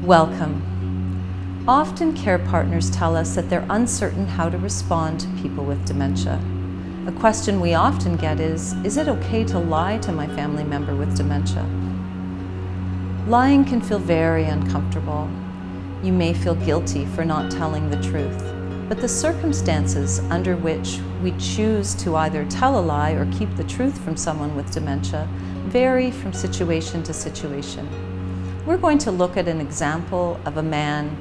Welcome. Often care partners tell us that they're uncertain how to respond to people with dementia. A question we often get is it okay to lie to my family member with dementia? Lying can feel very uncomfortable. You may feel guilty for not telling the truth, but the circumstances under which we choose to either tell a lie or keep the truth from someone with dementia vary from situation to situation. We're going to look at an example of a man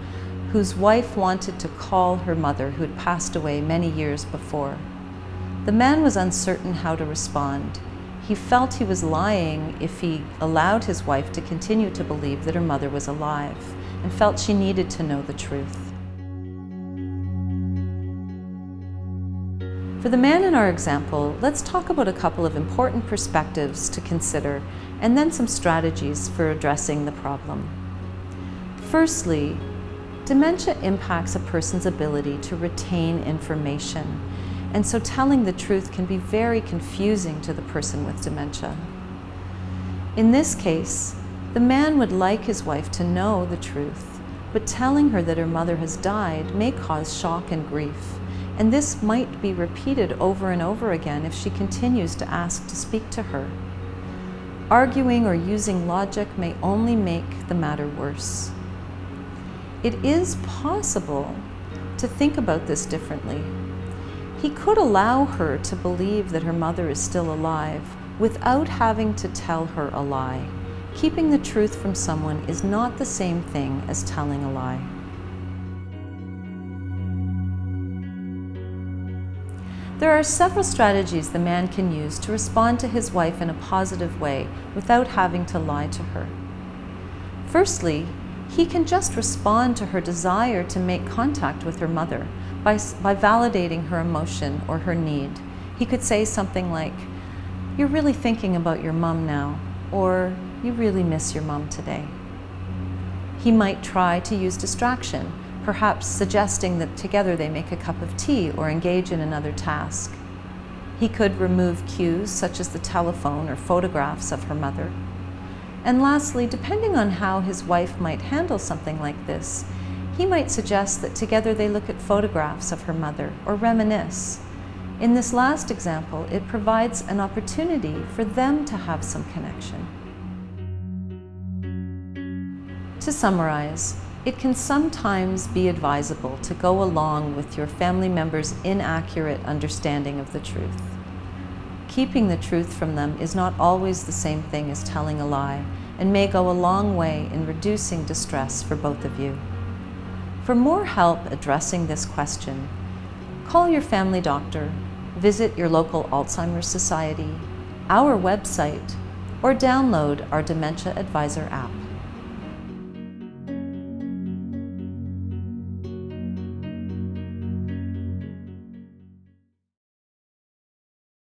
whose wife wanted to call her mother, who had passed away many years before. The man was uncertain how to respond. He felt he was lying if he allowed his wife to continue to believe that her mother was alive, and felt she needed to know the truth. For the man in our example, let's talk about a couple of important perspectives to consider, and then some strategies for addressing the problem. Firstly, dementia impacts a person's ability to retain information, and so telling the truth can be very confusing to the person with dementia. In this case, the man would like his wife to know the truth, but telling her that her mother has died may cause shock and grief, and this might be repeated over and over again if she continues to ask to speak to her. Arguing or using logic may only make the matter worse. It is possible to think about this differently. He could allow her to believe that her mother is still alive without having to tell her a lie. Keeping the truth from someone is not the same thing as telling a lie. There are several strategies the man can use to respond to his wife in a positive way without having to lie to her. Firstly, he can just respond to her desire to make contact with her mother by validating her emotion or her need. He could say something like, "You're really thinking about your mom now," or "You really miss your mom today." He might try to use distraction, perhaps suggesting that together they make a cup of tea or engage in another task. He could remove cues such as the telephone or photographs of her mother. And lastly, depending on how his wife might handle something like this, he might suggest that together they look at photographs of her mother or reminisce. In this last example, it provides an opportunity for them to have some connection. To summarize, it can sometimes be advisable to go along with your family member's inaccurate understanding of the truth. Keeping the truth from them is not always the same thing as telling a lie, and may go a long way in reducing distress for both of you. For more help addressing this question, call your family doctor, visit your local Alzheimer's Society, our website, or download our Dementia Advisor app.